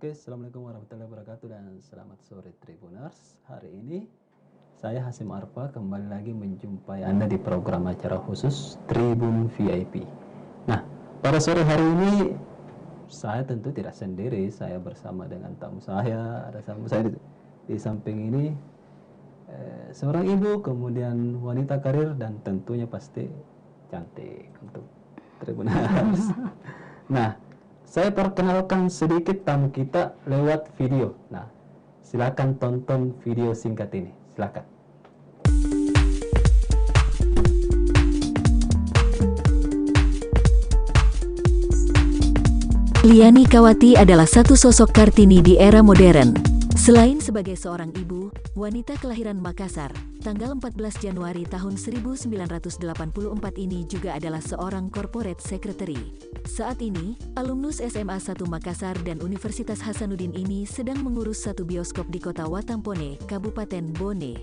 Oke, Assalamualaikum warahmatullahi wabarakatuh dan selamat sore Tribuners. Hari ini saya Hasim Arfa kembali lagi menjumpai Anda di program acara khusus Tribun VIP. Nah, pada sore hari ini saya tentu tidak sendiri, saya bersama dengan tamu saya, ada tamu saya di samping ini seorang ibu, kemudian wanita karir dan tentunya pasti cantik untuk Tribuners. Nah, saya perkenalkan sedikit tamu kita lewat video. Nah, silakan tonton video singkat ini. Silakan. Liani Kawati adalah satu sosok Kartini di era modern. Selain sebagai seorang ibu, wanita kelahiran Makassar, tanggal 14 Januari tahun 1984 ini juga adalah seorang corporate secretary. Saat ini, alumnus SMA 1 Makassar dan Universitas Hasanuddin ini sedang mengurus satu bioskop di kota Watampone, Kabupaten Bone.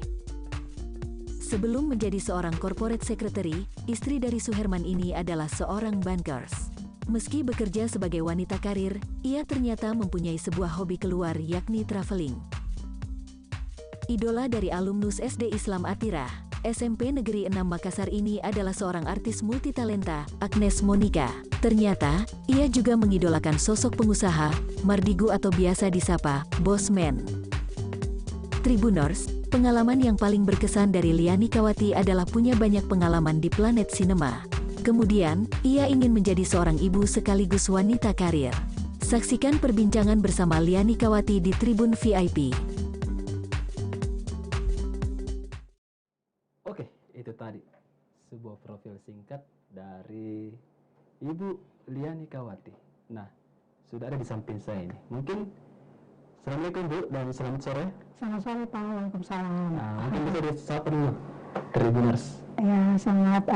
Sebelum menjadi seorang corporate secretary, istri dari Suherman ini adalah seorang bankers. Meski bekerja sebagai wanita karir, ia ternyata mempunyai sebuah hobi keluar yakni traveling. Idola dari alumnus SD Islam Atirah, SMP Negeri 6 Makassar ini adalah seorang artis multitalenta, Agnes Monica. Ternyata, ia juga mengidolakan sosok pengusaha, Mardigu atau biasa disapa, Bosman. Tribuners, pengalaman yang paling berkesan dari Liani Kawati adalah punya banyak pengalaman di planet sinema. Kemudian, ia ingin menjadi seorang ibu sekaligus wanita karir. Saksikan perbincangan bersama Liani Kawati di Tribun VIP. Oke, itu tadi sebuah profil singkat dari Ibu Liani Kawati. Nah, sudah ada di samping saya ini. Mungkin Assalamualaikum Bu dan selamat sore. Selamat sore Pak, Waalaikumsalam. Nah, mungkin bisa disapa dulu Tribuners. Ya, selamat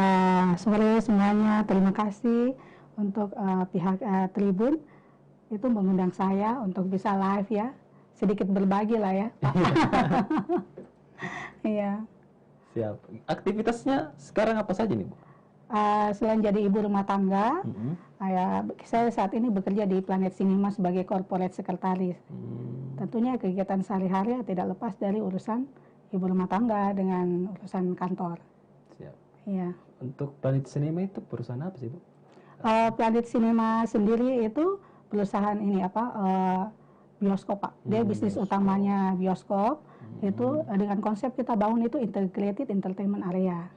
sore semuanya. Terima kasih untuk pihak Tribun itu mengundang saya untuk bisa live ya. Sedikit berbagi lah ya, Pak. Iya. Siap. Aktivitasnya sekarang apa saja nih Bu? Selain jadi ibu rumah tangga, saya saat ini bekerja di Planet Cinema sebagai corporate sekretaris. Tentunya kegiatan sehari-hari tidak lepas dari urusan ibu rumah tangga dengan urusan kantor. Siap. Iya. Untuk Planet Cinema itu perusahaan apa sih Bu? Planet Cinema sendiri itu perusahaan ini bioskop Pak. Dia bisnis Bioskop. utamanya bioskop. Itu dengan konsep kita bangun itu integrated entertainment area.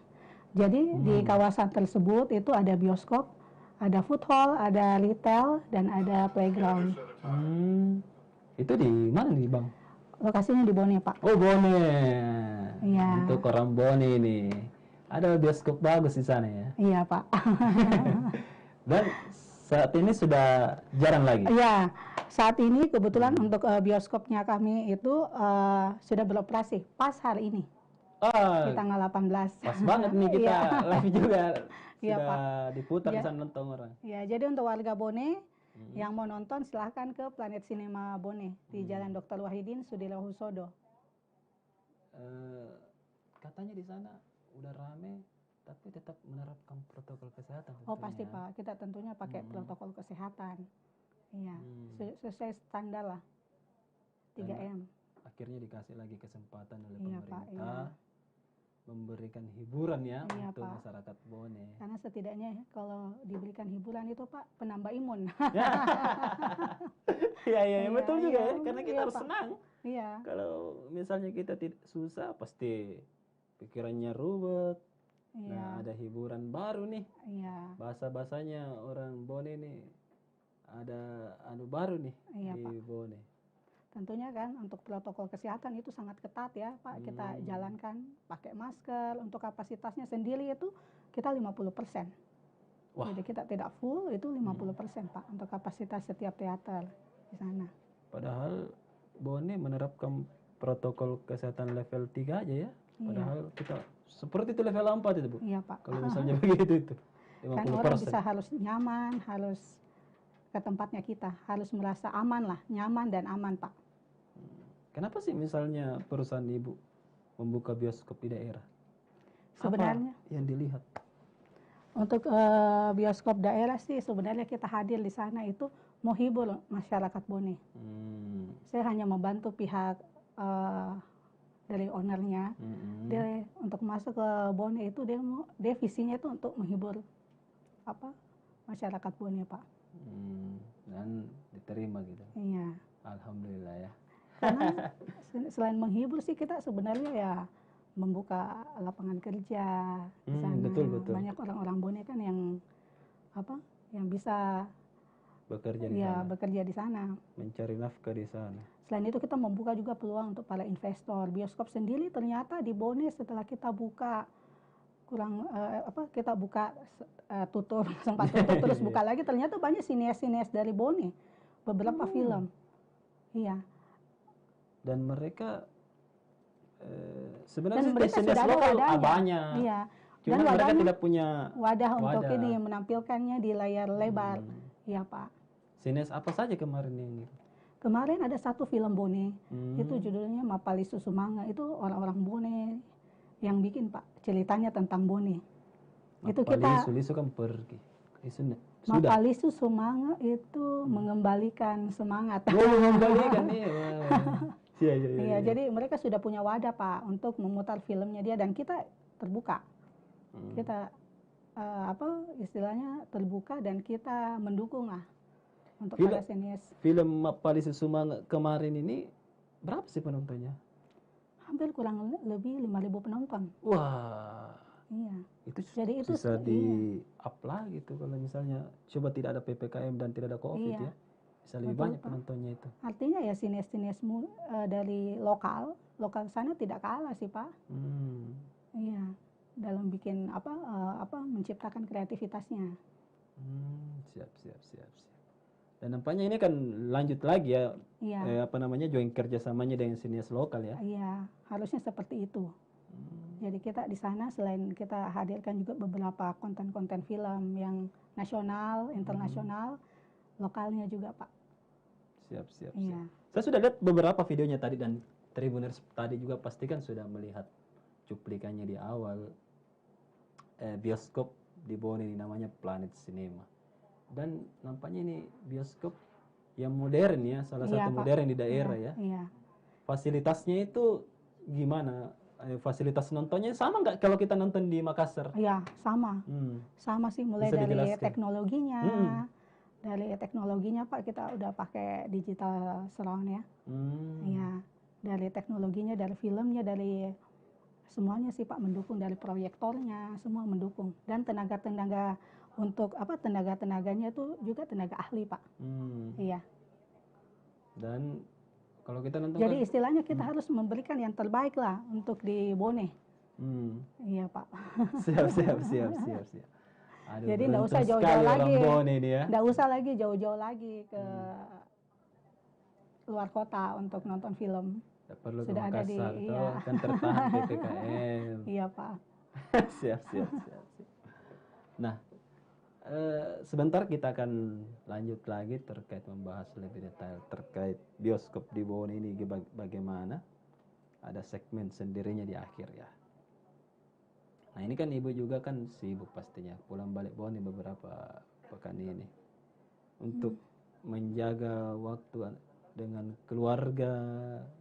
Jadi di kawasan tersebut itu ada bioskop, ada food hall, ada retail, dan ada playground. Itu di mana nih Bang? Lokasinya di Bone Pak. Oh Bone. Iya. Untuk orang Bone ini. Ada bioskop bagus di sana ya. Iya Pak. Dan saat ini sudah jarang lagi. Iya. Saat ini kebetulan untuk bioskopnya kami itu sudah beroperasi pas hari ini. Di tanggal 18. Pas banget nih kita live juga. Iya, Sudah Pak. diputar Ya. bisa nonton orang. Ya, jadi untuk warga Bone yang mau nonton silahkan ke Planet Cinema Bone di Jalan Dr. Wahidin Sudirohusodo. Katanya di sana udah rame tapi tetap menerapkan protokol kesehatan. Oh tentunya. pasti Pak, kita tentunya pakai protokol kesehatan. Iya, sesuai standar lah. 3M. Akhirnya dikasih lagi kesempatan oleh Iya, Pak, pemerintah iya. memberikan hiburan ya Iya, untuk Pak. masyarakat Bone. Karena setidaknya kalau diberikan hiburan itu Pak penambah imun. Iya Iya, betul juga iya, ya karena kita iya, harus Pak. senang. Iya. Kalau misalnya kita tidak susah pasti pikirannya ruwet. Iya. Nah, ada hiburan baru nih. Iya. Bahasa-bahasanya orang Bone nih ada baru nih Iya, di Pak. Bone. Tentunya kan untuk protokol kesehatan itu sangat ketat ya Pak, kita jalankan pakai masker, untuk kapasitasnya sendiri itu kita 50%. Wah. Jadi kita tidak full, itu 50% Pak untuk kapasitas setiap teater di sana. Padahal Bone menerapkan protokol kesehatan level 3 aja ya. Padahal kita seperti itu level 4 itu Bu. Iya Pak. Kalau misalnya begitu itu. 50%. Kan orang bisa harus nyaman, harus ke tempatnya kita, harus merasa aman lah, nyaman dan aman Pak. Kenapa sih misalnya perusahaan Ibu membuka bioskop di daerah? Sebenarnya apa yang dilihat? Untuk bioskop daerah sih sebenarnya kita hadir di sana itu mau hibur masyarakat Bone. Saya hanya membantu pihak dari ownernya. Dia untuk masuk ke Bone itu dia visinya itu untuk menghibur masyarakat Bone, Pak. Dan diterima gitu. Iya. Alhamdulillah ya. Karena selain menghibur sih kita sebenarnya ya membuka lapangan kerja di sana. Betul. Banyak orang-orang Bone kan yang bisa bekerja di sana. Mencari nafkah di sana. Selain itu kita membuka juga peluang untuk para investor. Bioskop sendiri ternyata di Bone setelah kita buka tutup sempat tutup terus buka lagi, ternyata banyak sinias-sinias dari Bone, beberapa film. Iya. Dan mereka sebenarnya mereka sinias sudah ada lokal wadahnya. banyak. Iya. Cuma Dan mereka tidak punya wadah untuk ini menampilkannya di layar lebar. Iya, Pak. Sinias apa saja kemarin ini? Kemarin ada satu film Bone, itu judulnya Mapali Susumanga. Itu orang-orang Bone yang bikin, Pak. Ceritanya tentang Bone. Itu kita Mapali Susumanga itu mengembalikan semangat. Mengembalikan Iya, jadi mereka sudah punya wadah, Pak, untuk memutar filmnya dia, dan kita terbuka. Kita istilahnya terbuka dan kita mendukung lah untuk para sinias. Film Mapali Susumanga kemarin ini berapa sih penontonnya? Hampir kurang lebih 5.000 penonton. Wah. Iya. Jadi itu bisa di-up lah gitu kalau misalnya coba tidak ada PPKM dan tidak ada COVID ya. Bisa lebih banyak penontonnya itu. Artinya ya sinias-sinias dari lokal sana tidak kalah sih, Pak. Iya, dalam bikin menciptakan kreativitasnya. Siap. Dan nampaknya ini kan lanjut lagi ya. Iya. Join kerjasamanya dengan sinias lokal ya. Iya, harusnya seperti itu. Jadi kita di sana selain kita hadirkan juga beberapa konten-konten film yang nasional, internasional, lokalnya juga, Pak. Siap. Iya. Saya sudah lihat beberapa videonya tadi, dan Tribuners tadi juga pastikan sudah melihat cuplikannya di awal. Bioskop di Bone ini namanya Planet Cinema. Dan nampaknya ini bioskop yang modern ya, salah satu Pak. modern di daerah ya. Iya. Fasilitasnya itu gimana? Fasilitas nontonnya sama nggak kalau kita nonton di Makassar? Iya, sama. Sama sih, mulai Bisa dari dijelaskan? teknologinya. Dari teknologinya, Pak, kita udah pakai digital surround ya. Iya. Dari teknologinya, dari filmnya, dari semuanya sih, Pak, mendukung. Dari proyektornya, semua mendukung. Dan tenaga-tenaga untuk tenaga-tenaganya itu juga tenaga ahli, Pak. Iya. Dan kalau kita nonton jadi istilahnya kita harus memberikan yang terbaik lah untuk di Bone. Iya, Pak. Siap. Aduh, jadi nggak usah jauh-jauh lagi. Ya. Nggak usah lagi jauh-jauh lagi ke luar kota untuk nonton film. Perlu sudah ke Makassar, ada di kan tertahan PPKM. Iya, Pak. Siap. Nah, sebentar kita akan lanjut lagi terkait membahas lebih detail terkait bioskop di Bone ini bagaimana. Ada segmen sendirinya di akhir ya. Nah, ini kan ibu juga kan sibuk pastinya pulang balik Bone beberapa pekan ini untuk menjaga waktu dengan keluarga.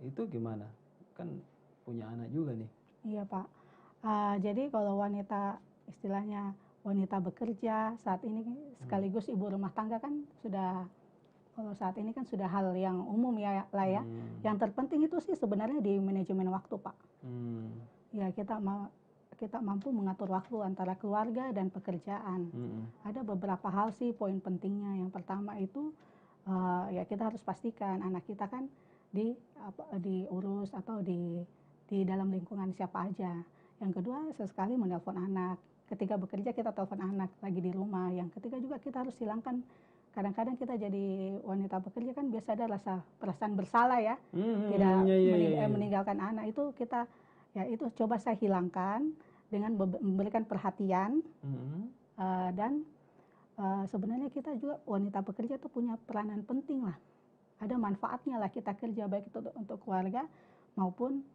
Itu gimana? Kan punya anak juga nih. Iya, Pak. Jadi kalau wanita, istilahnya wanita bekerja saat ini sekaligus ibu rumah tangga kan sudah, kalau saat ini kan sudah hal yang umum ya lah ya. Yang terpenting itu sih sebenarnya di manajemen waktu, Pak. Ya, kita mampu mengatur waktu antara keluarga dan pekerjaan. Ada beberapa hal sih poin pentingnya. Yang pertama itu ya kita harus pastikan anak kita kan diurus atau di dalam lingkungan siapa aja. Yang kedua, sesekali menelpon anak. Ketika bekerja kita telepon anak lagi di rumah. Yang ketiga juga kita harus hilangkan, kadang-kadang kita jadi wanita bekerja kan biasa ada perasaan bersalah ya. Tidak meninggalkan anak itu kita, ya itu coba saya hilangkan dengan memberikan perhatian. Dan sebenarnya kita juga wanita bekerja itu punya peranan penting lah. Ada manfaatnya lah kita kerja, baik itu untuk keluarga maupun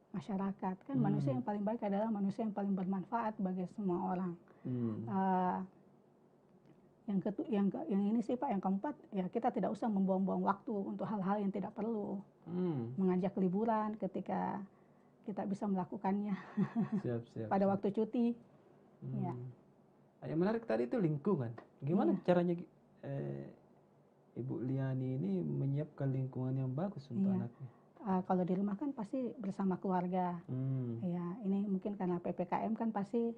masyarakat. Kan manusia yang paling baik adalah manusia yang paling bermanfaat bagi semua orang. Eh, yang ini sih Pak, yang keempat ya kita tidak usah membuang-buang waktu untuk hal-hal yang tidak perlu. Mengajak liburan ketika kita bisa melakukannya Siap. pada waktu cuti. Ya. Yang menarik tadi itu lingkungan. Gimana caranya Ibu Liani ini menyiapkan lingkungan yang bagus untuk anaknya? Kalau di rumah kan pasti bersama keluarga. Ya, ini mungkin karena PPKM kan pasti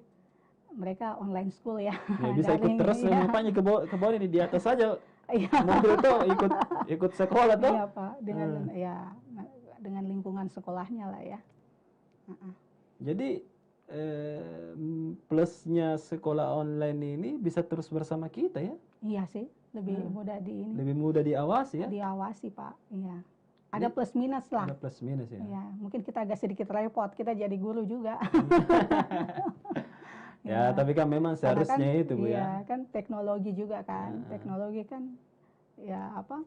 mereka online school ya. Ya bisa ikut terus rupanya ke bawah ini di atas saja. Mobil tuh ikut sekolah tuh. Iya Pak, dengan lingkungan sekolahnya lah ya. Jadi plusnya sekolah online ini bisa terus bersama kita ya? Iya sih, lebih mudah Lebih mudah diawasi ya? Diawasi Pak, iya. Ada plus minus lah. Ada plus minus ya? Iya, mungkin kita agak sedikit repot, kita jadi guru juga. Ya, tapi kan memang seharusnya kan, itu Bu ya. Kan teknologi juga kan, teknologi kan ya apa?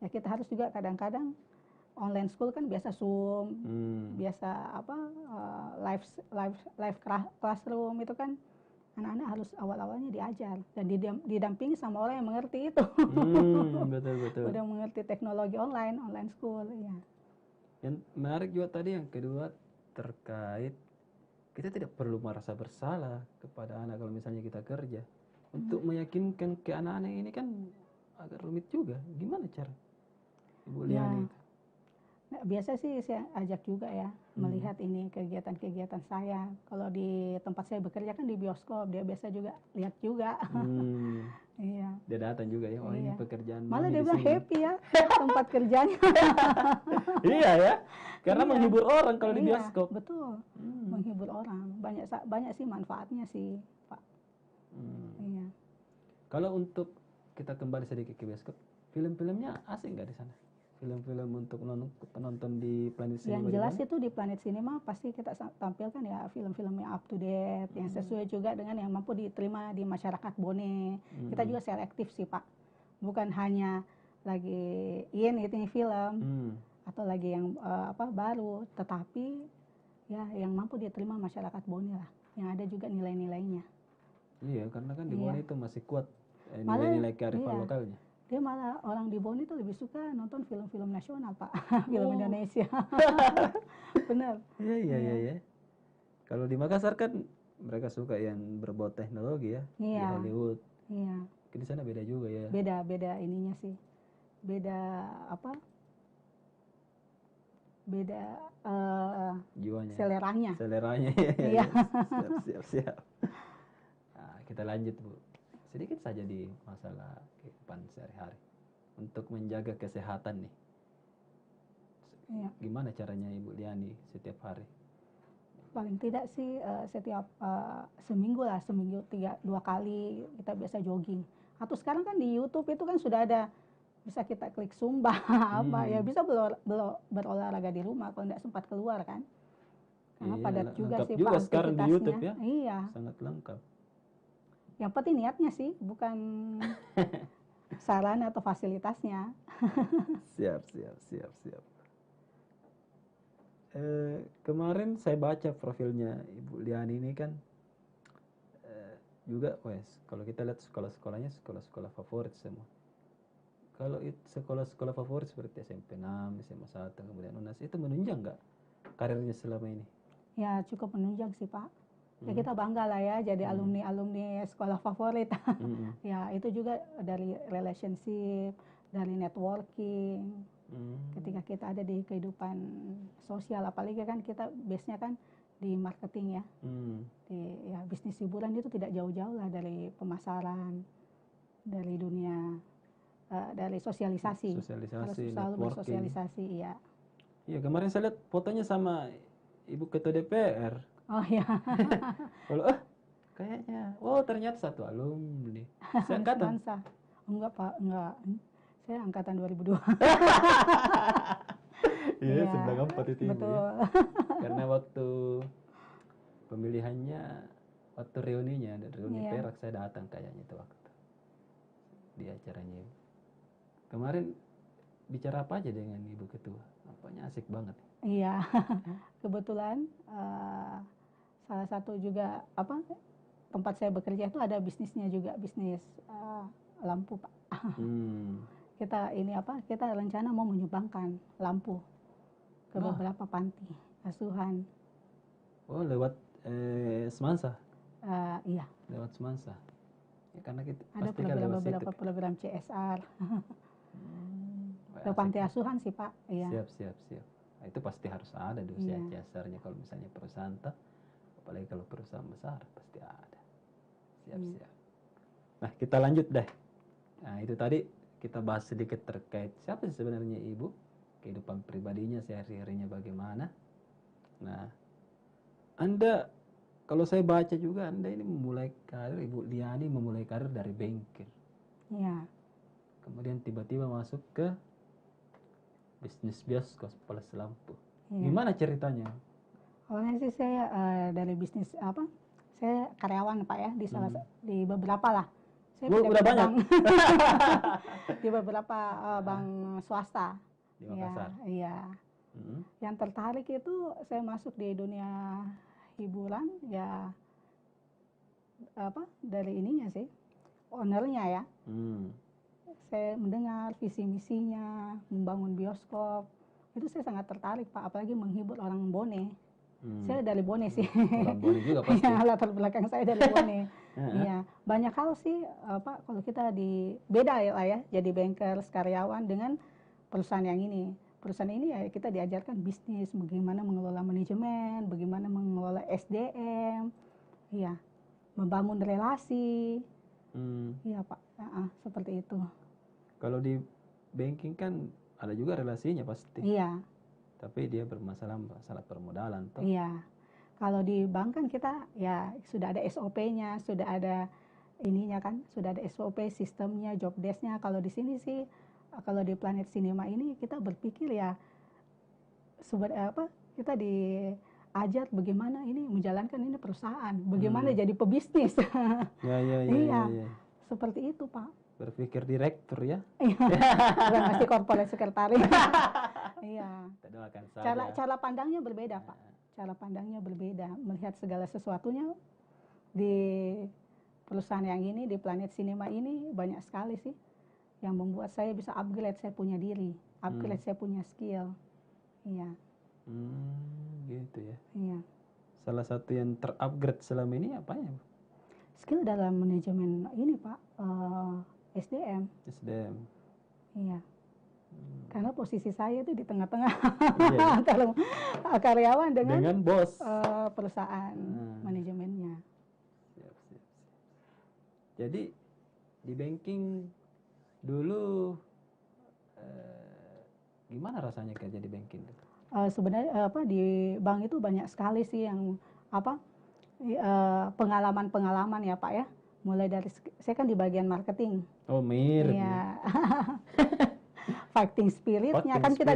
Ya kita harus juga kadang-kadang online school kan biasa Zoom, biasa apa live classroom itu kan anak-anak harus awal-awalnya diajar dan didampingi sama orang yang mengerti itu. Betul. Udah mengerti teknologi online school ya. Yang menarik juga tadi yang kedua terkait kita tidak perlu merasa bersalah kepada anak kalau misalnya kita kerja. Untuk meyakinkan ke anak-anak ini kan agak rumit juga. Gimana cara Ibu Liani itu? Nah, biasa sih saya ajak juga ya melihat ini kegiatan-kegiatan saya. Kalau di tempat saya bekerja kan di bioskop, dia biasa juga lihat juga. Iya. Dia datang juga ya, ini pekerjaan. Malah dia bilang happy ya tempat kerjanya. Iya ya, karena menghibur orang kalau di bioskop. Betul, menghibur orang. Banyak sih manfaatnya sih Pak. Iya. Kalau untuk kita kembali sedikit ke bioskop, film-filmnya asing nggak di sana? Film-film untuk penonton di Planet Cinema. Yang jelas itu di Planet Cinema pasti kita tampilkan ya film-film yang up to date, yang sesuai juga dengan yang mampu diterima di masyarakat Bone. Kita juga selektif sih Pak, bukan hanya lagi ini film atau lagi yang baru, tetapi ya yang mampu diterima masyarakat Bone lah, yang ada juga nilai-nilainya. Iya, karena kan di Bone itu masih kuat nilai-nilai kearifan lokalnya. Dia malah orang di Bone itu lebih suka nonton film-film nasional Pak, film Indonesia. Benar. Iya. Kalau di Makassar kan mereka suka yang berbau teknologi ya, di Hollywood. Iya. Di sana beda juga ya. Beda ininya sih. Beda apa? Beda jiwanya. Seleranya. Iya. Siap. Nah, kita lanjut Bu. Sedikit saja di masalah kehidupan sehari-hari untuk menjaga kesehatan nih. Gimana caranya Ibu Liani setiap hari? Paling tidak sih setiap seminggu 2 kali kita biasa jogging. Atau sekarang kan di YouTube itu kan sudah ada, bisa kita klik Zumba ya bisa berolahraga di rumah kalau tidak sempat keluar kan. Karena padat juga sih Pak sekarang di YouTube ya. Iya. Sangat lengkap. Yang penting niatnya sih, bukan sarana atau fasilitasnya. Siap. Kemarin saya baca profilnya Ibu Liani ini kan juga kalau kita lihat sekolah-sekolahnya sekolah-sekolah favorit semua. Kalau sekolah-sekolah favorit seperti SMP 6, SMA 1, kemudian UNAS itu menunjang nggak karirnya selama ini? Ya cukup menunjang sih Pak. Ya kita bangga lah ya jadi alumni sekolah favorit. Ya itu juga dari relationship, dari networking. Ketika kita ada di kehidupan sosial, apalagi kan kita base-nya kan di marketing ya. Ya bisnis hiburan itu tidak jauh-jauh lah dari pemasaran, dari dunia, dari sosialisasi. Harus selalu bersosialisasi, ya. Iya kemarin saya lihat fotonya sama Ibu Ketua DPR. Oh ya. Kalau kayaknya, ternyata satu alumni. Saya angkatan. Enggak Pak, enggak. Saya angkatan 2002. Iya, 94 itu. Betul. Ya. Karena waktu pemilihannya, waktu reuni Perak saya datang kayaknya itu waktu di acaranya. Kemarin bicara apa aja dengan Ibu Ketua? Apanya asik banget. Iya, kebetulan salah satu juga tempat saya bekerja itu ada bisnisnya juga, bisnis lampu, Pak. Kita rencana mau menyumbangkan lampu ke beberapa panti asuhan. Oh, lewat Semansa? Iya. Lewat Semansa. Ya, karena kita Ada pasti kan lewat beberapa situ. program CSR. Ke Wah, panti asik. asuhan sih, Pak. Iya. Siap. Nah, itu pasti harus ada dong Iya. CSR-nya kalau misalnya perusahaan apalagi kalau perusahaan besar pasti ada. Siap. Nah, kita lanjut deh. Nah, itu tadi kita bahas sedikit terkait siapa sih sebenarnya ibu, kehidupan pribadinya sehari-harinya bagaimana. Nah, Anda, kalau saya baca juga Anda ini memulai karir, Ibu Liani memulai karir dari bengkel. Iya. Kemudian tiba-tiba masuk ke bisnis bioskop plus lampu. Iya. Gimana ceritanya? Awalnya sih saya dari bisnis saya karyawan, Pak, ya, di beberapa lah. Saya Udah punya banyak? bank. Di beberapa bank swasta. Di Makassar. Iya. Yang tertarik itu saya masuk di dunia hiburan ya dari ininya sih, ownernya ya. Saya mendengar visi misinya membangun bioskop, itu saya sangat tertarik, Pak, apalagi menghibur orang Bone. Saya dari Bone sih. Orang Bone juga pasti. Ya, latar belakang saya dari Bone. Iya, banyak hal sih, Pak, kalau kita beda ya, ya, jadi bankers karyawan dengan perusahaan yang ini. Perusahaan ini ya kita diajarkan bisnis, bagaimana mengelola manajemen, bagaimana mengelola SDM, iya, membangun relasi. Iya, Pak, seperti itu. Kalau di banking kan ada juga relasinya pasti. Iya. Tapi dia bermasalah permodalan toh. Iya. Kalau di bank kan kita ya sudah ada SOP-nya, sudah ada ininya kan, sudah ada SOP sistemnya, job desk-nya. Kalau di sini sih, kalau di Planet Cinema ini kita berpikir ya kita diajar bagaimana ini menjalankan ini perusahaan, bagaimana jadi pebisnis. Iya. Seperti itu, Pak. Berpikir direktur ya. Bukan mesti corporate secretary. Iya. Cara pandangnya berbeda, Pak. Cara pandangnya berbeda, melihat segala sesuatunya di perusahaan yang ini, di Planet Cinema ini banyak sekali sih yang membuat saya bisa upgrade saya punya diri, upgrade saya punya skill. Iya. Gitu ya. Iya. Salah satu yang terupgrade selama ini apanya? Skill dalam manajemen ini, Pak, SDM. Iya. Karena posisi saya itu di tengah-tengah antara karyawan dengan bos perusahaan manajemennya. Siap. Jadi di banking dulu gimana rasanya kerja di banking? Sebenarnya di bank itu banyak sekali sih yang pengalaman-pengalaman ya, Pak, ya. Mulai dari saya kan di bagian marketing. Oh, mirip. Iya. Fighting spiritnya kan kita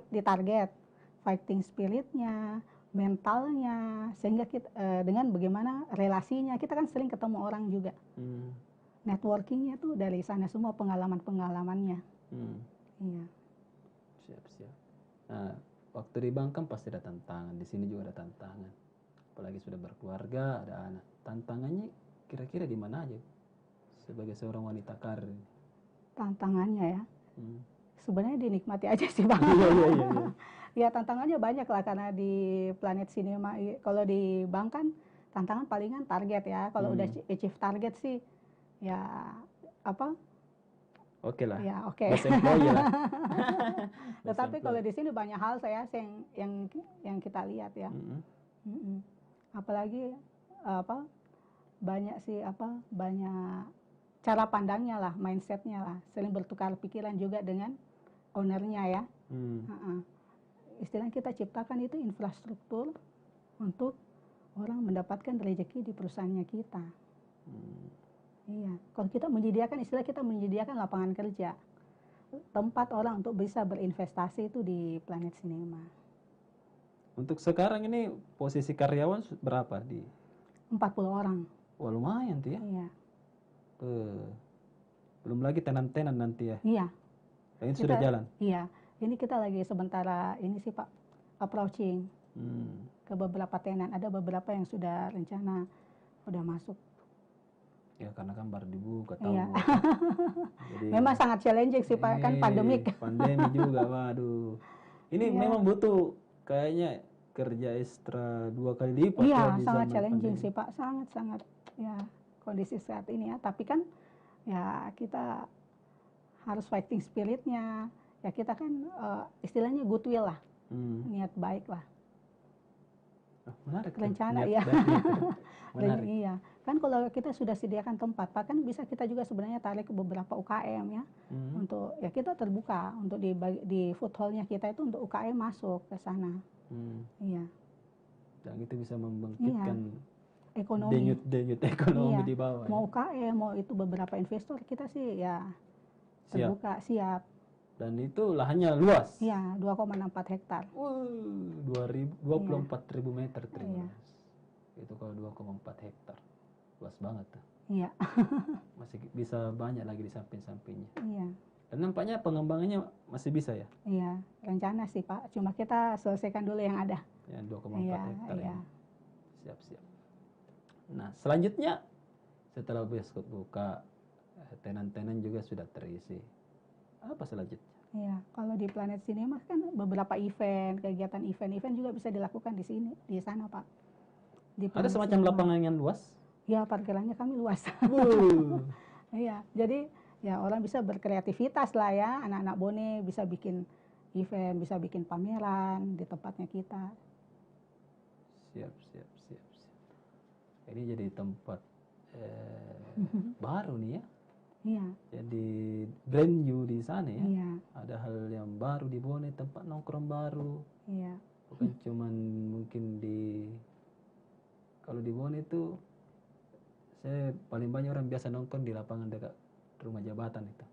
ditarget, fighting spiritnya, mentalnya, sehingga kita dengan bagaimana relasinya, kita kan sering ketemu orang juga. Networkingnya tuh dari sana semua pengalaman-pengalamannya. Iya. Siap. Nah, waktu di bank kan pasti ada tantangan, di sini juga ada tantangan. Apalagi sudah berkeluarga, ada anak. Tantangannya kira-kira di mana aja sebagai seorang wanita karir? Tantangannya ya. Sebenarnya dinikmati aja sih, Bang. Iya. Ya, tantangannya banyak lah karena di Planet Cinema, kalau di bank kan tantangan palingan target ya. Kalau udah achieve target sih ya Oke lah. Ya, oke. Best employee lah. Tetapi kalau di sini banyak hal yang kita lihat ya. Apalagi banyak cara pandangnya lah, mindsetnya lah, sering bertukar pikiran juga dengan ownernya ya. Istilah kita ciptakan itu infrastruktur untuk orang mendapatkan rezeki di perusahaannya kita. Iya, kalau kita menyediakan lapangan kerja, tempat orang untuk bisa berinvestasi itu di Planet Cinema. Untuk sekarang ini posisi karyawan berapa di? 40 orang. Wah, lumayan tuh ya. Iya. Belum lagi tenan-tenan nanti ya. Iya. Ini sudah jalan. Iya. Ini kita lagi sementara ini sih, Pak, approaching ke beberapa tenan. Ada beberapa yang sudah rencana udah masuk Ya karena kan baru dibuka tahu. Iya. Jadi Memang sangat challenging sih Pak, kan pandemik. Pandemi juga, waduh. Ini Iya. memang butuh kayaknya kerja ekstra 2 kali lipat ya Iya, di sangat zaman challenging pandemi. sih Pak, sangat ya kondisi saat ini ya. Tapi kan ya kita harus fighting spiritnya. Ya kita kan istilahnya goodwill lah, niat baik lah. Menarik tuh, Rencana niat ya. baik itu. Menarik. Iya, kan kalau kita sudah sediakan tempat, Pak, kan bisa kita juga sebenarnya tarik ke beberapa UKM ya, untuk ya kita terbuka untuk di food hall-nya kita itu untuk UKM masuk ke sana. Iya. Dan itu bisa membangkitkan Ekonomi. denyut ekonomi Iya. di bawah. Mau UKM, mau itu beberapa investor, kita sih ya terbuka, siap. Dan itu lahannya luas. Iya, 2,64 hektar. 24.000 meter Tribuners. Iya. Itu kalau 2,4 hektar. Luas banget tuh. Iya. Masih bisa banyak lagi di samping-sampingnya. Iya. Dan nampaknya pengembangannya masih bisa ya? Iya, rencana sih Pak. Cuma kita selesaikan dulu yang ada. Yang 2,4 hektar Iya. ini. Siap-siap. Nah, selanjutnya setelah bioskop buka, tenan-tenan juga sudah terisi. Apa selanjutnya? Iya, kalau di Planet Cinema kan beberapa event, kegiatan event juga bisa dilakukan di sini, di sana Pak. Di Ada Planet semacam Cinema. lapangan yang luas? Ya, parkirannya kami luas. Iya, jadi ya orang bisa berkreativitas lah ya, anak-anak Bone bisa bikin event, bisa bikin pameran di tempatnya kita. Siap. Ini jadi tempat baru nih ya. Iya. Jadi brand new di sana ya. Iya. Ada hal yang baru di Bone, tempat nongkrong baru. Iya. Bukan cuman mungkin kalau di Bone itu saya paling banyak orang biasa nongkrong di lapangan dekat rumah jabatan itu.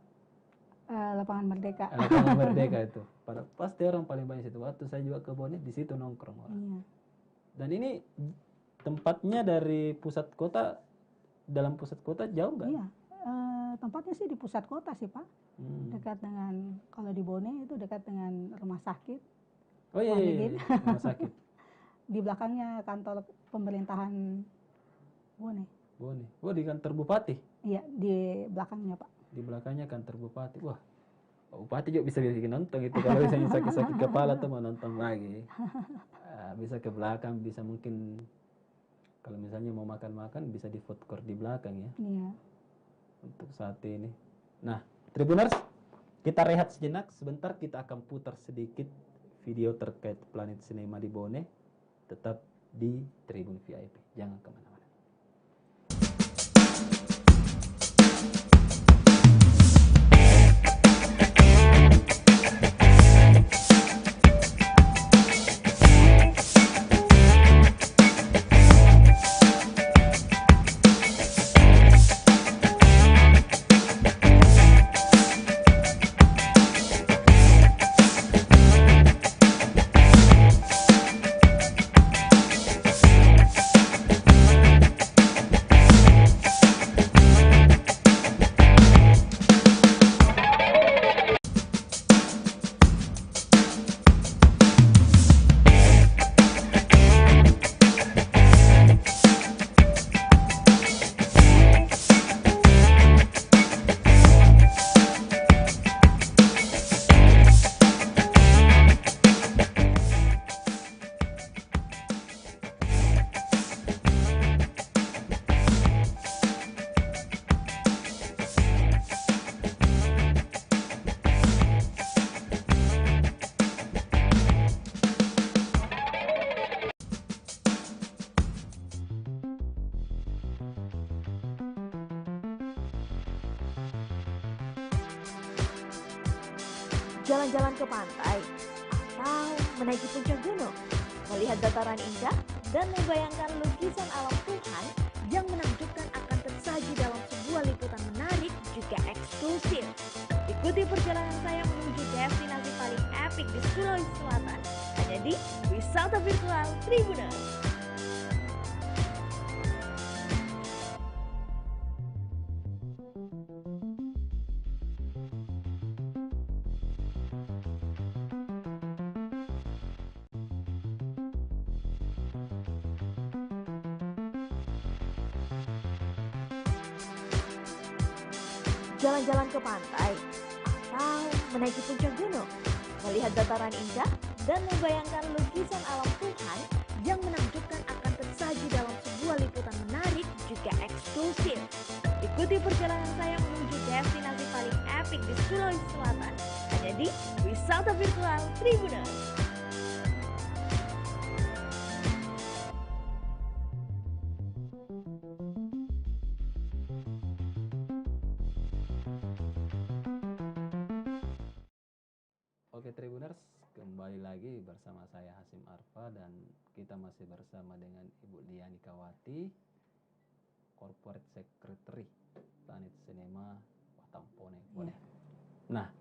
Lapangan Merdeka. Lapangan Merdeka itu. Pasti orang paling banyak situ. Waktu saya juga ke Bone di situ nongkrong orang. Iya. Dan ini tempatnya dari pusat kota, dalam pusat kota jauh nggak? Iya. Tempatnya sih di pusat kota sih Pak. Dekat dengan, kalau di Bone itu dekat dengan rumah sakit. Oh iya, rumah sakit. Di belakangnya kantor pemerintahan Bone. Oh di kantor bupati? Iya, di belakangnya Pak. Di belakangnya kantor bupati. Wah, Pak Bupati juga bisa bikin nonton itu. Kalau misalnya sakit-sakit kepala tuh mau nonton lagi. Bisa ke belakang, bisa mungkin kalau misalnya mau makan-makan bisa di food court di belakang ya. Iya. Untuk saat ini. Nah, Tribuners, kita rehat sejenak. Sebentar kita akan putar sedikit video terkait Planet Cinema di Bone. Tetap di Tribun VIP. Jangan kemana-mana. Jalan-jalan ke pantai, atau menaiki puncak gunung, melihat dataran indah, dan membayangkan lukisan alam Tuhan yang menakjubkan akan tersaji dalam sebuah liputan menarik juga eksklusif. Ikuti perjalanan saya menuju destinasi paling epik di Sulawesi Selatan, hanya di Wisata Virtual Tribuners. jalan-jalan ke pantai, atau menaiki puncak gunung, melihat dataran indah, dan membayangkan lukisan alam Tuhan yang menakjubkan akan tersaji dalam sebuah liputan menarik juga eksklusif. Ikuti perjalanan saya menuju destinasi paling epik di Sulawesi Selatan, hanya di Wisata Virtual Tribuners. Oke Tribuners, kembali lagi bersama saya Hasim Arfa dan kita masih bersama dengan Ibu Liani Kawati, Corporate Secretary Planet Cinema Watampone. Iya. Nah,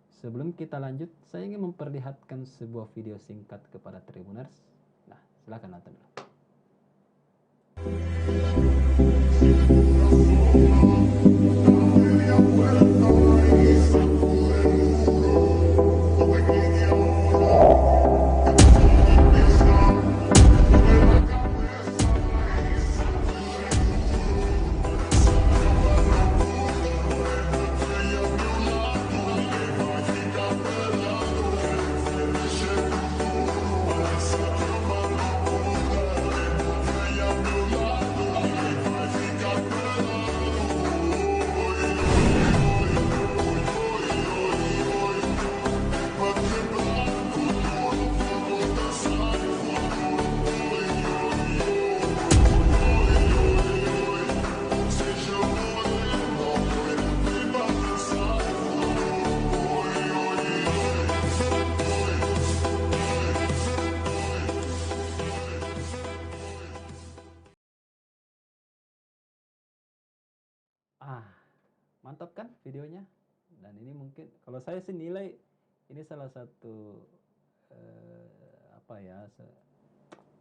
sebelum kita lanjut, saya ingin memperlihatkan sebuah video singkat kepada Tribuners. Nah, silakan nonton dulu. Mantap kan videonya? Dan ini mungkin kalau saya sih nilai ini salah satu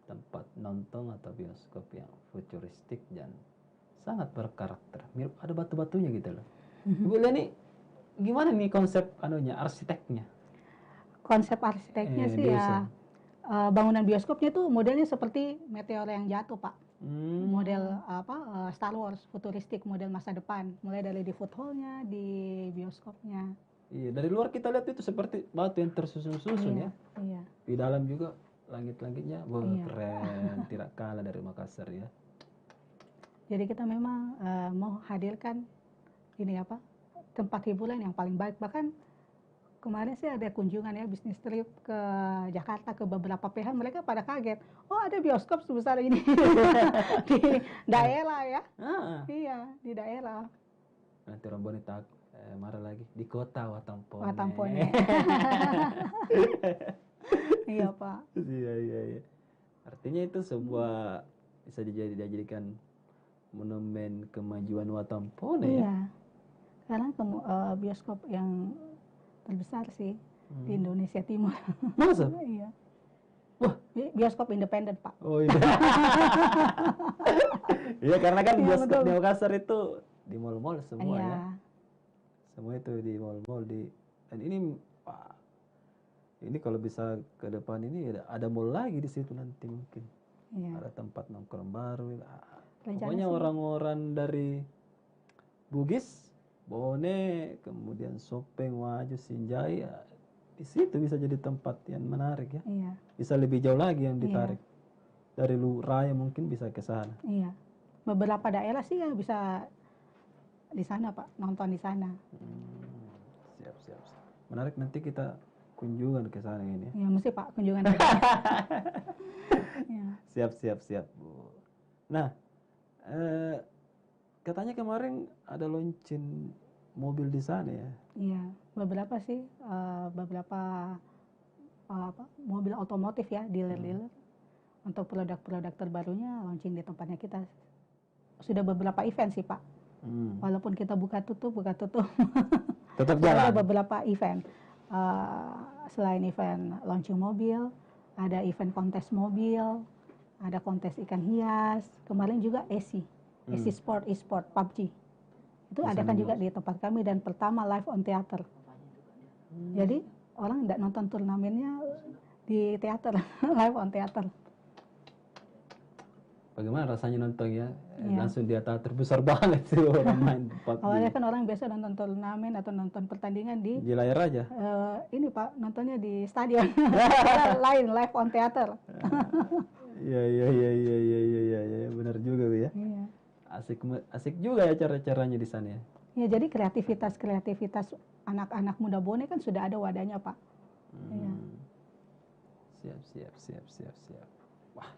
tempat nonton atau bioskop yang futuristik dan sangat berkarakter. Mirip ada batu-batunya gitu loh. Ibu Liani, gimana nih konsep arsiteknya? Konsep arsiteknya sih ya, bangunan bioskopnya tuh modelnya seperti meteor yang jatuh, Pak. Model Star Wars futuristik, model masa depan, mulai dari di food hall-nya, di bioskopnya. Iya, dari luar kita lihat itu seperti batu yang tersusun-susun ya. Iya. Di dalam juga langit-langitnya, wah Iya. keren, tidak kalah dari Makassar ya. Jadi kita memang mau hadirkan tempat hiburan yang paling baik. Bahkan kemarin sih ada kunjungan ya, bisnis trip ke Jakarta, ke beberapa pihak, mereka pada kaget. Oh, ada bioskop sebesar ini di daerah ya. Iya, di daerah. Nanti Romboni marah lagi di kota Watampone. Watampone. Iya, Pak. Iya. Artinya itu sebuah bisa dijadikan monumen kemajuan Watampone ya. Iya. Karena bioskop yang terbesar sih di Indonesia Timur. Masa? Iya. Wah, bioskop independen, Pak. Oh iya. Iya, karena kan Iya, bioskop betul. di Makassar itu di mall-mall semua Iya. ya. Semua itu di mall-mall dan ini Pak, ini kalau bisa ke depan ini ada mall lagi di situ nanti mungkin. Iya. Ada tempat nongkrong baru. Rencana Pokoknya sih. orang-orang dari Bugis, Bone, kemudian Sopeng, Waju, Sinjai, ya, di situ bisa jadi tempat yang menarik ya. Iya. Bisa lebih jauh lagi yang ditarik. Dari Raya mungkin bisa ke sana. Iya. Beberapa daerah sih ya bisa di sana, Pak, nonton di sana. Siap. Menarik, nanti kita kunjungan ke sana ini ya. Ya, mesti Pak, kunjungan. Ya. Siap, Bu. Nah, katanya kemarin ada launching mobil di sana ya. Iya, beberapa sih, mobil otomotif ya, dealer-dealer. Untuk produk-produk terbarunya launching di tempatnya kita. Sudah beberapa event sih, Pak. Walaupun kita buka tutup. Tetap Ada jalan. beberapa event. Selain event launching mobil, ada event kontes mobil, ada kontes ikan hias. Kemarin juga ESI Sport, e-sport, PUBG. Itu adakan juga di tempat kami dan pertama live on theater. Jadi orang tidak nonton turnamennya di teater, live on theater. Bagaimana rasanya nonton ya? Iya. Langsung di atas terbesar banget sih orang main Awalnya PUBG. kan orang biasa nonton turnamen atau nonton pertandingan di Di layar aja. ini Pak, nontonnya di stadion. Kita lain live on theater. Iya iya iya iya iya iya iya benar juga Bu ya. Iya. Asik juga ya cara-caranya di sana ya. Ya, jadi kreativitas anak-anak muda Bone kan sudah ada wadahnya, Pak. Iya. Siap. Wah,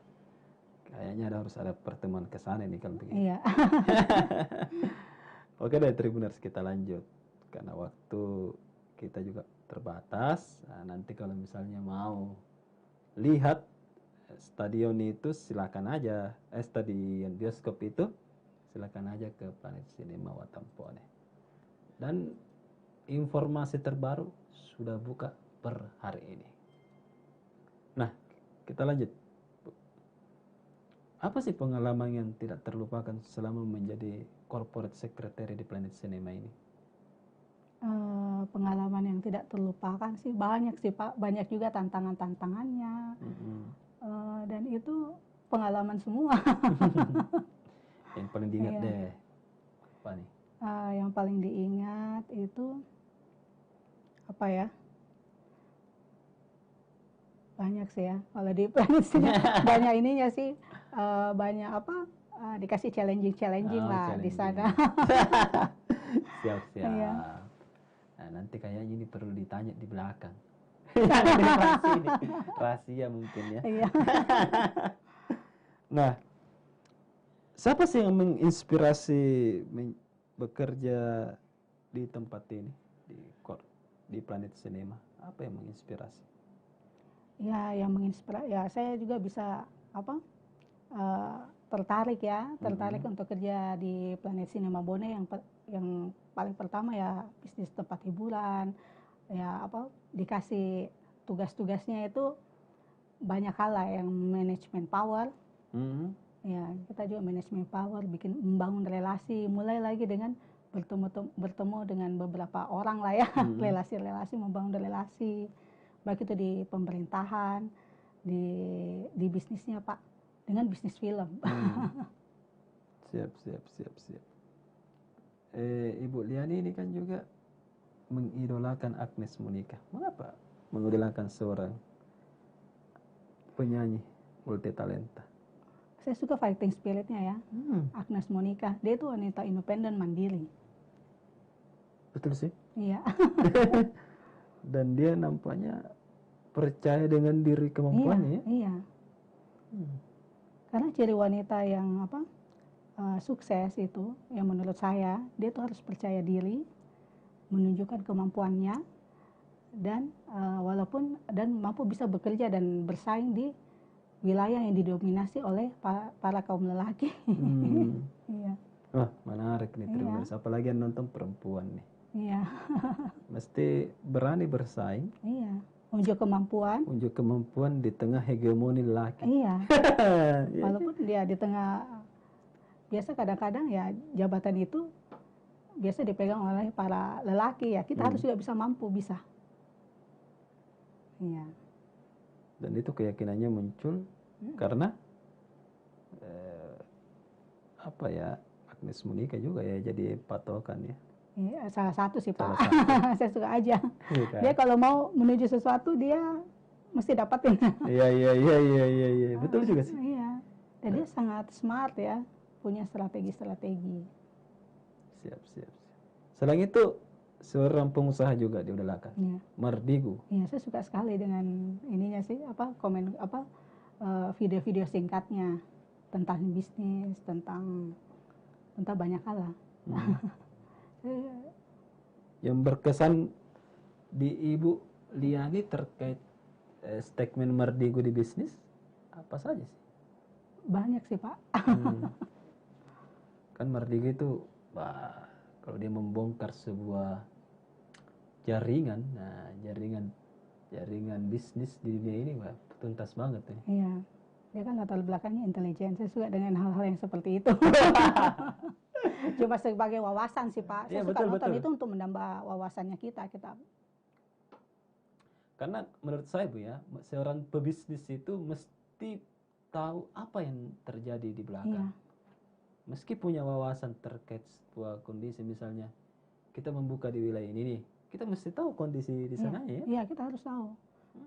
kayaknya harus ada pertemuan ke sana nih kalau begitu. Iya. Oke deh Tribuners, kita lanjut. Karena waktu kita juga terbatas. Nah, nanti kalau misalnya mau lihat stadion itu silakan aja. Stadion bioskop itu silakan aja ke Planet Cinema Watampone. Dan informasi terbaru sudah buka per hari ini. Nah, kita lanjut. Apa sih pengalaman yang tidak terlupakan selama menjadi corporate secretary di Planet Cinema ini? Pengalaman yang tidak terlupakan sih banyak sih Pak, banyak juga tantangannya, dan itu pengalaman semua. Yang paling diingat Iya. deh, apa nih? Yang paling diingat itu apa ya? Banyak sih ya. Kalau di Planet Cinema banyak ininya sih, banyak apa? Dikasih challenging lah di sana. Siap. Iya. Nah, nanti kayaknya ini perlu ditanya di belakang. Rahasia mungkin ya. Iya. Nah, siapa sih yang menginspirasi bekerja di tempat ini di Planet Cinema? Apa yang menginspirasi? Ya, yang menginspirasi ya saya juga bisa apa? Tertarik untuk kerja di Planet Cinema Bone yang paling pertama ya bisnis tempat hiburan, ya apa dikasih tugas-tugasnya itu banyak hal lah, yang manajemen power. Ya, kita juga manajemen power, membangun relasi, mulai lagi dengan bertemu dengan beberapa orang lah ya, relasi-relasi, membangun relasi, baik itu di pemerintahan, di bisnisnya Pak, dengan bisnis film. Siap. Ibu Liani ini kan juga mengidolakan Agnes Monica. Mengapa mengidolakan seorang penyanyi multitalenta? Saya suka fighting spiritnya ya, Agnes Monica. Dia itu wanita independen mandiri. Betul sih. Iya. Dan dia nampaknya percaya dengan diri kemampuannya ya. Iya. Karena ciri wanita yang sukses itu, yang menurut saya dia tuh harus percaya diri, menunjukkan kemampuannya, dan mampu bisa bekerja dan bersaing di wilayah yang didominasi oleh para kaum lelaki. Iya. Wah, menarik nih Tribuners. Apalagi yang nonton perempuan nih. Iya. Mesti berani bersaing. Iya. Unjuk kemampuan di tengah hegemoni lelaki. Iya. Walaupun dia di tengah, biasa kadang-kadang ya jabatan itu biasa dipegang oleh para lelaki ya. Kita harus juga bisa mampu bisa. Iya. Dan itu keyakinannya muncul karena Agnes Monica juga ya jadi patokan ya. Iya, salah satu sih Pak. Salah satu. Saya suka aja. Iya kan? Dia kalau mau menuju sesuatu dia mesti dapatin. Iya. Betul juga sih. Iya. Dan dia sangat smart ya, punya strategi. Siap. Selain itu seorang pengusaha juga diidolakan. Iya. Mardigu. Iya, saya suka sekali dengan ininya sih, video-video singkatnya tentang bisnis, tentang banyak hal lah. Yang berkesan di Ibu Liani terkait statement Mardigu di bisnis apa saja sih? Banyak sih Pak. Kan Mardigu itu kalau dia membongkar sebuah jaringan, jaringan bisnis di dunia ini tuntas banget ya. Iya, dia kan latar belakangnya intelijen. Saya suka dengan hal-hal yang seperti itu. Cuma sebagai wawasan sih Pak. Saya suka nonton itu untuk menambah wawasannya kita. Karena menurut saya Bu ya, seorang pebisnis itu mesti tahu apa yang terjadi di Iya, belakang. Meski punya wawasan terkait sebuah kondisi, misalnya kita membuka di wilayah ini nih, kita mesti tahu kondisi di sana ya. iya kita harus tahu.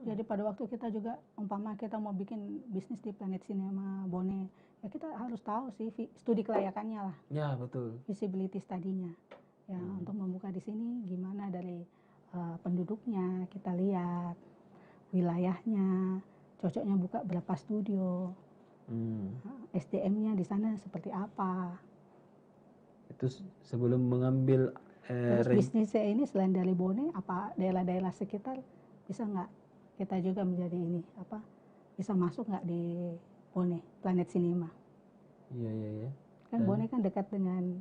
Jadi pada waktu kita juga umpama kita mau bikin bisnis di Planet Cinema Bone, ya kita harus tahu sih studi kelayakannya lah, Ya betul. visibility studinya. Ya untuk membuka di sini gimana dari penduduknya kita lihat, wilayahnya, cocoknya buka berapa studio, SDM-nya di sana seperti apa. Itu sebelum mengambil Terus bisnisnya ini selain dari Bone, apa daerah-daerah sekitar bisa nggak kita juga menjadi ini apa bisa masuk nggak di Bone Planet Cinema? Iya. Kan Bone kan dekat dengan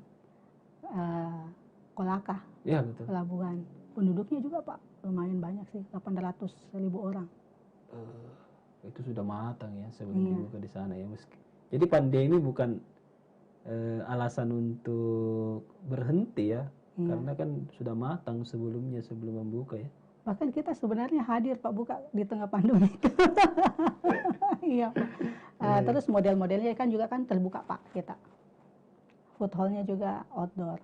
Kolaka, Iya betul. pelabuhan. Penduduknya juga Pak lumayan banyak sih, 800.000 orang. Itu sudah matang ya sebelum dibuka di sana ya. Jadi pandemi bukan alasan untuk berhenti ya, karena kan sudah matang sebelumnya sebelum membuka ya. Bahkan kita sebenarnya hadir Pak buka di tengah pandemi itu. Iya. Terus model-modelnya kan juga kan terbuka Pak kita. Food hall-nya juga outdoor.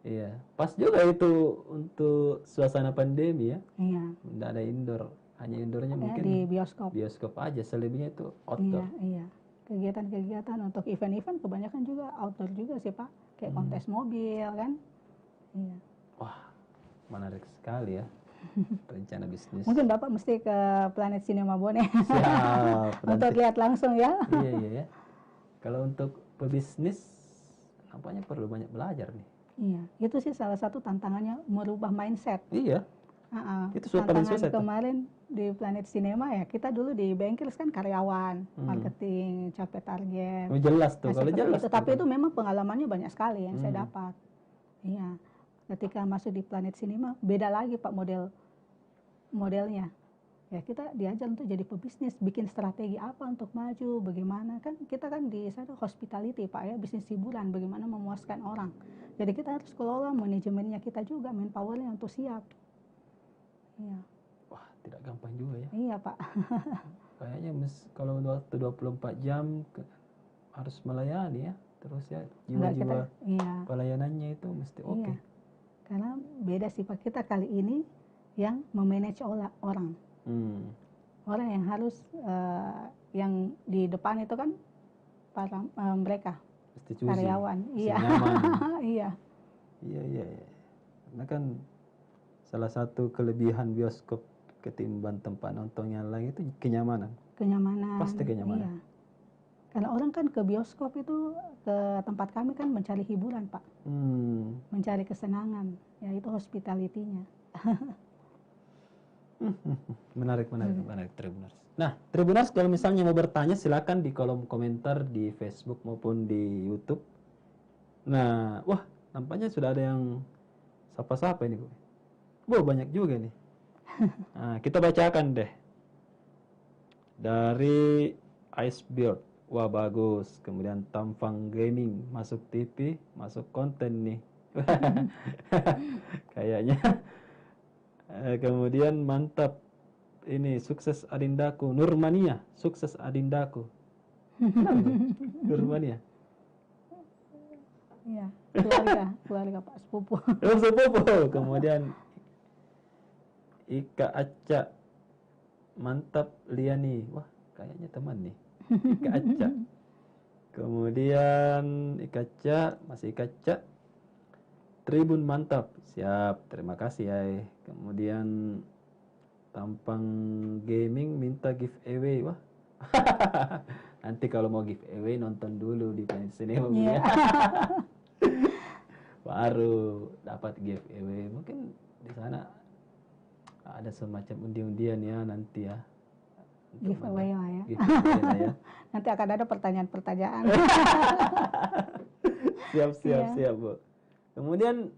Iya, pas juga itu untuk suasana pandemi ya. Iya. Tidak ada indoor, hanya indoornya mungkin Di bioskop. bioskop aja, selebihnya itu outdoor. Iya. Kegiatan-kegiatan untuk event-event kebanyakan juga outdoor juga sih Pak. Kayak kontes mobil kan. Iya. Wah, menarik sekali ya rencana bisnis. Mungkin Bapak mesti ke Planet Cinema Bone Siap. untuk lihat langsung ya. Iya. Kalau untuk pebisnis, nampaknya perlu banyak belajar nih. Iya, itu sih salah satu tantangannya merubah mindset. Iya. Itu sudah paling susah. Kemarin di Planet Cinema ya, kita dulu di Bengkils kan karyawan, marketing, capai target. Oh, jelas tuh, kalau seperti jelas. itu. Tapi itu memang pengalamannya banyak sekali yang saya dapat. Iya, ketika masuk di Planet Cinema beda lagi Pak modelnya. Ya kita diajar untuk jadi pebisnis, bikin strategi apa untuk maju, bagaimana kan kita kan di sana hospitality Pak ya, bisnis hiburan, bagaimana memuaskan orang. Jadi kita harus kelola manajemennya kita juga, manpowernya untuk siap. Iya. Wah, tidak gampang juga ya. Iya Pak. Kayaknya kalau waktu 24 jam harus melayani ya. Terus ya jiwa-jiwa pelayanannya itu mesti oke. Iya. Karena beda sih Pak, kita kali ini yang memanage orang. Orang yang harus yang di depan itu kan para mereka karyawan. Iya. Iya. Karena kan salah satu kelebihan bioskop ketimbang tempat nonton yang lain itu kenyamanan. Pasti kenyamanan. Iya. Karena orang kan ke bioskop itu ke tempat kami kan mencari hiburan Pak, mencari kesenangan. Ya itu hospitality-nya. Menarik Tribuners. Nah, Tribuners kalau misalnya mau bertanya silakan di kolom komentar di Facebook maupun di YouTube. Nah, wah nampaknya sudah ada yang sapa-sapa ini. Wah banyak juga nih. Nah, kita bacakan deh. Dari Icebeard, wah bagus. Kemudian Tamfang Gaming, masuk TV, masuk konten nih. Kayaknya. Kemudian mantap, ini sukses Adindaku, Nurmania, sukses Adindaku. Nurmania. Iya, keluarga Pak sepupu. Sepupu. Kemudian Ika Aca, mantap Liani, wah kayaknya teman nih. Ika Aca. Kemudian Ika Aca, masih Ika Aca. Tribun mantap, siap, terima kasih ya. Kemudian Tampang Gaming minta giveaway, wah. Nanti kalau mau giveaway nonton dulu di Planet Cinema ya. Baru dapat giveaway. Mungkin di sana ada semacam undi-undian ya nanti ya. Giveaway lah ya. Ya. Nanti akan ada pertanyaan-pertanyaan. Siap Bu. Kemudian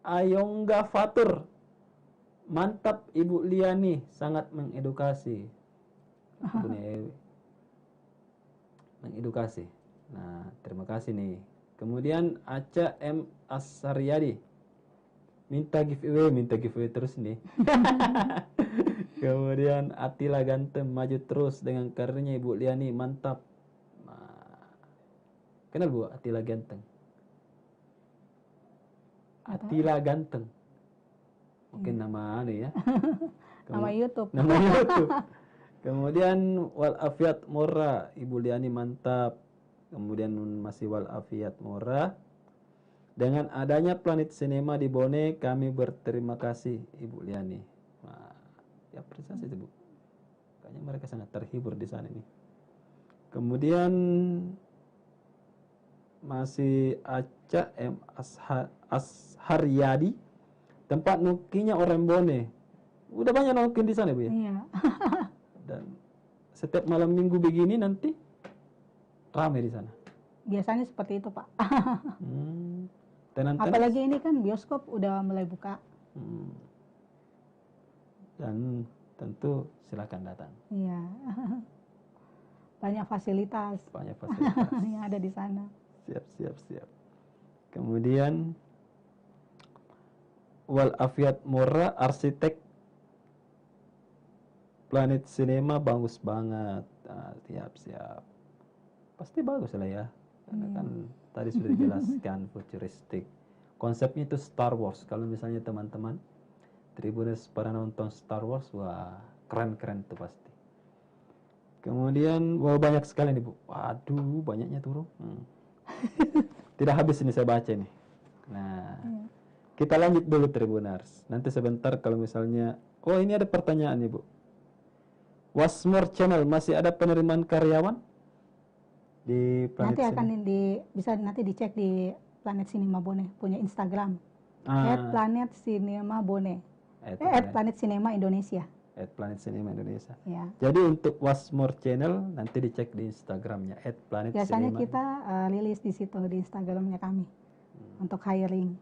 Ayongga Fatur, mantap Ibu Liani, sangat mengedukasi. Mengedukasi. Nah, terima kasih nih. Kemudian Aca M. Asaryadi, minta giveaway terus nih. Kemudian Attila ganteng, maju terus dengan karirnya Ibu Liani, mantap. Nah, kenal Bu Attila ganteng? Attila ganteng. Mungkin nama anu ya. Nama YouTube. Nama YouTube. Kemudian walafiat murah, Ibu Liani mantap. Kemudian masih walafiat murah. Dengan adanya Planet Cinema di Bone, kami berterima kasih Ibu Liani. Nah, ya apresiasi itu Bu. Kayaknya mereka sangat terhibur di sana ini. Kemudian masih Aca M. Asharyadi, tempat nukinya orang Bone. Udah banyak nukin di sana Bu ya. Iya. Dan setiap malam minggu begini nanti ramai di sana. Biasanya seperti itu Pak. Tenan-tenan. Apalagi ini kan bioskop udah mulai buka. Dan tentu silakan datang. Iya. Banyak fasilitas Banyak fasilitas. yang ada di sana. Siap. Kemudian walafiat murah, arsitek Planet Cinema bagus banget. Nah, siap. Pasti bagus lah ya. Karena kan tadi sudah dijelaskan futuristik. Konsepnya itu Star Wars. Kalau misalnya teman-teman Tribuners pada nonton Star Wars, wah keren tuh pasti. Kemudian wah banyak sekali nih Bu. Waduh, banyaknya turun. Tidak habis ini saya baca nih. Nah, kita lanjut dulu Tribuners. Nanti sebentar kalau misalnya, oh ini ada pertanyaan nih Bu. Wasmore Channel masih ada penerimaan karyawan di Planet Nanti akan Cinema? bisa nanti dicek di Planet Cinema Bone punya Instagram. Ah, @Planet Cinema Bone. at Planet Cinema Indonesia. Planet Cinema Indonesia. Ya. Jadi untuk Wasmore Channel nanti dicek di Instagramnya @Planet Biasanya Cinema. kita rilis di situ di Instagramnya kami untuk hiring.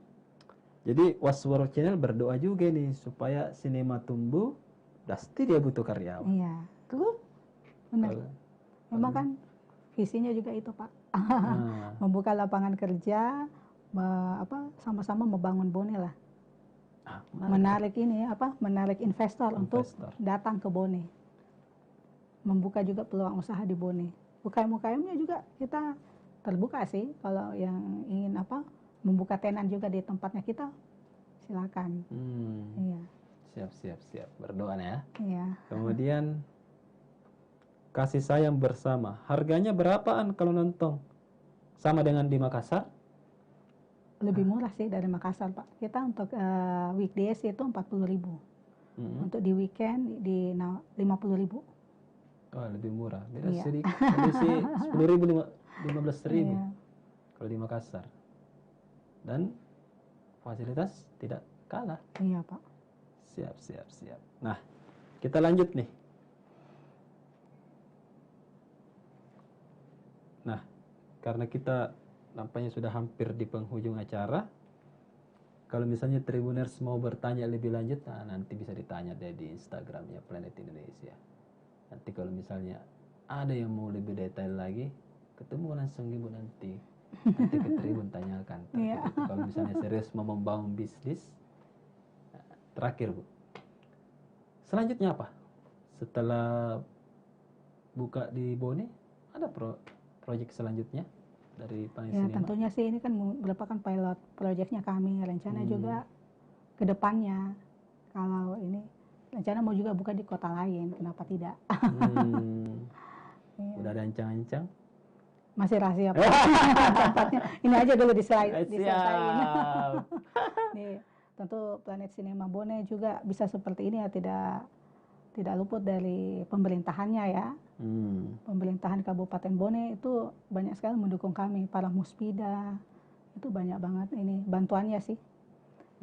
Jadi Wasmore Channel berdoa juga nih supaya sinema tumbuh. Pasti dia butuh karyawan. Iya. Tuh. Benar. Kalau- Memang kan visinya juga itu Pak. Nah, Membuka lapangan kerja, sama-sama membangun Bone lah. Menarik menarik investor untuk datang ke Bone. Membuka juga peluang usaha di Bone. UKM-UKM-nya juga kita terbuka sih kalau yang ingin membuka tenan juga di tempatnya kita silakan. Iya. Siap. Berdoa ya. Iya. Kemudian kasih sayang bersama. Harganya berapaan kalau nonton? Sama dengan di Makassar? Lebih murah sih dari Makassar Pak. Kita untuk weekdays itu 40.000. Untuk di weekend di 50.000. Oh, lebih murah. Beda Iya. sedikit. Ada sih 10.000, 15.000 Iya. kalau di Makassar. Dan fasilitas tidak kalah. Iya Pak. Siap. Nah, kita lanjut nih. Nah, karena kita nampaknya sudah hampir di penghujung acara. Kalau misalnya Tribuners mau bertanya lebih lanjut, nah nanti bisa ditanya deh di Instagramnya Planet Indonesia. Nanti kalau misalnya ada yang mau lebih detail lagi, ketemu langsung Ibu nanti. Nanti ke Tribun tanyakan. Iya. Kalau misalnya serius mau membangun bisnis. Terakhir Bu, selanjutnya apa? Setelah buka di Bone, ada proyek selanjutnya dari Planet Ya Cinema? tentunya sih ini kan merupakan pilot proyeknya kami. Rencana juga ke depannya kalau ini rencana mau juga buka di kota lain, kenapa tidak? Iya. Udah ada ancang-ancang? Masih rahasia Pak. Tempatnya ini aja dulu diselesain. Siap. Nih, tentu Planet Cinema Bone juga bisa seperti ini ya, tidak luput dari pemerintahannya ya. Pemerintahan Kabupaten Bone itu banyak sekali mendukung kami, para muspida itu banyak banget ini bantuannya sih,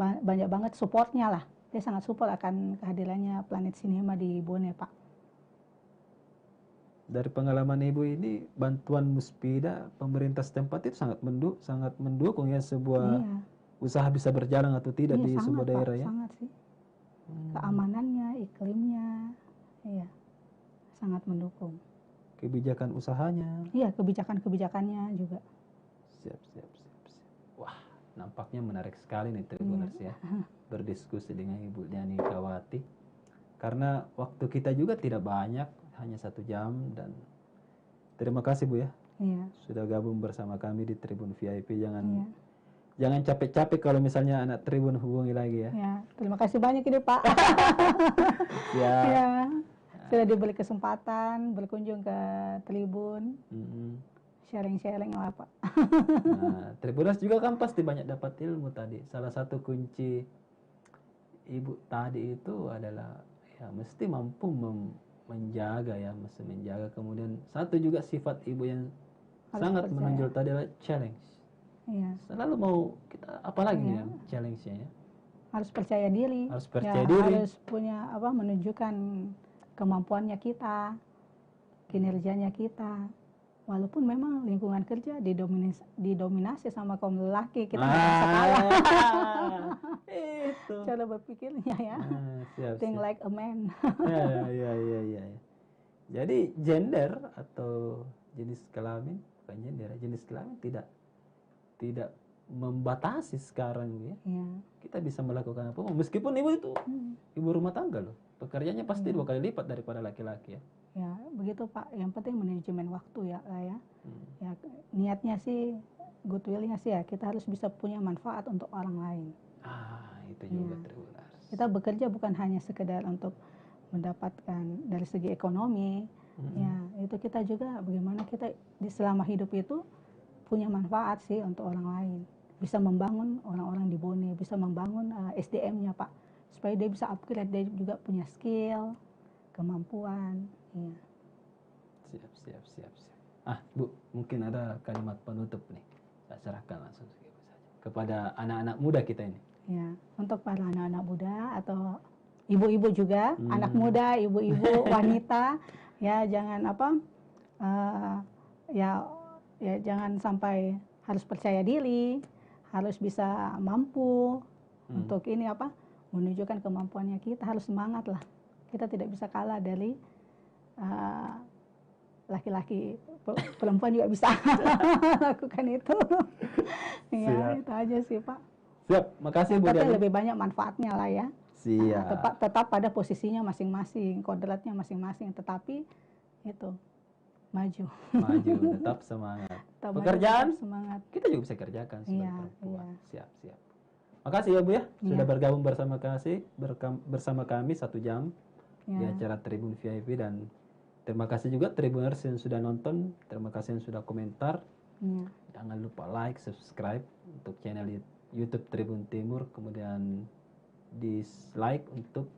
banyak banget supportnya lah. Dia sangat support akan kehadirannya Planet Cinema di Bone Pak. Dari pengalaman Ibu ini, bantuan muspida pemerintah setempat itu sangat mendukung ya sebuah Iya. usaha bisa berjalan atau tidak Iya, di sangat, sebuah daerah Pak, ya. sangat sih. Keamanannya, iklimnya, iya, sangat mendukung. Kebijakan usahanya. Iya, kebijakannya juga. Siap. Wah, nampaknya menarik sekali nih Tribuners ya. Berdiskusi dengan Ibu Liani Kawati. karena waktu kita juga tidak banyak, hanya 1 jam. Dan terima kasih Bu ya, Iya. sudah gabung bersama kami di Tribun VIP. Iya. Jangan capek-capek kalau misalnya anak Tribun hubungi lagi ya. Ya, terima kasih banyak ini Pak. Ya. Ya, sudah diberi kesempatan berkunjung ke Tribun, sharing-sharing lah Pak. Nah, Tribuners juga kan pasti banyak dapat ilmu tadi. Salah satu kunci Ibu tadi itu adalah ya mesti mampu menjaga ya, mesti menjaga. Kemudian satu juga sifat Ibu yang Harus sangat percaya. menonjol tadi adalah challenge. Iya. Selalu mau kita apalagi Iya. ya challenge-nya ya. Harus percaya diri. Harus percaya diri. Harus punya menunjukkan kemampuannya kita, kinerjanya kita. Walaupun memang lingkungan kerja didominasi sama kaum lelaki, kita nggak bisa kalah. Itu. Cara berpikirnya ya. Siap, Think siap. like a man. Ya. Jadi gender atau jenis kelamin, bukan gender, jenis kelamin tidak membatasi sekarang ya. Iya. Kita bisa melakukan apa meskipun ibu itu ibu rumah tangga loh. Pekerjaannya pasti 2 kali lipat daripada laki-laki ya. Ya, begitu Pak. Yang penting manajemen waktu ya, ya. Ya, niatnya sih, goodwill-nya sih ya, kita harus bisa punya manfaat untuk orang lain. Itu juga Tribuners. Kita bekerja bukan hanya sekedar untuk mendapatkan dari segi ekonomi, ya, itu kita juga bagaimana kita selama hidup itu punya manfaat sih untuk orang lain. Bisa membangun orang-orang di Bone, bisa membangun SDM-nya Pak, supaya dia bisa upgrade, dia juga punya skill, kemampuan. Iya. Siap. Bu, mungkin ada kalimat penutup nih. Saya serahkan langsung saja kepada anak-anak muda kita ini. Ya, untuk para anak-anak muda atau ibu-ibu juga, anak muda, ibu-ibu, wanita, ya jangan ya jangan sampai harus percaya diri, harus bisa mampu untuk ini menunjukkan kemampuannya. Kita harus semangat lah. Kita tidak bisa kalah dari laki-laki, perempuan juga bisa lakukan itu. Ya, itu aja sih Pak. Siap, makasih Bu Tapi Diani. lebih banyak manfaatnya lah ya. Siap. Tetap pada posisinya masing-masing, kodratnya masing-masing, tetapi itu maju. Tetap semangat. Tetap Pekerjaan maju, tetap semangat. kita juga bisa kerjakan sebagai Iya, perempuan. iya. Siap. Makasih ya Bu ya, sudah Iya. bergabung bersama kami 1 jam di Ya. acara Tribun VIP. Dan terima kasih juga Tribuners yang sudah nonton, terima kasih yang sudah komentar. Iya. Jangan lupa like, subscribe untuk channel YouTube Tribun Timur, kemudian dislike untuk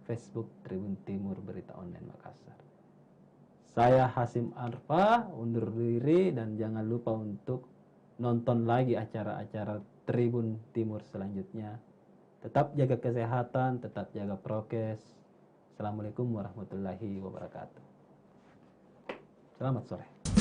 Facebook Tribun Timur Berita Online Makassar. Saya Hasim Arfa undur diri, dan jangan lupa untuk nonton lagi acara-acara Tribun Timur selanjutnya. Tetap jaga kesehatan, tetap jaga prokes. Assalamualaikum warahmatullahi wabarakatuh. Selamat sore.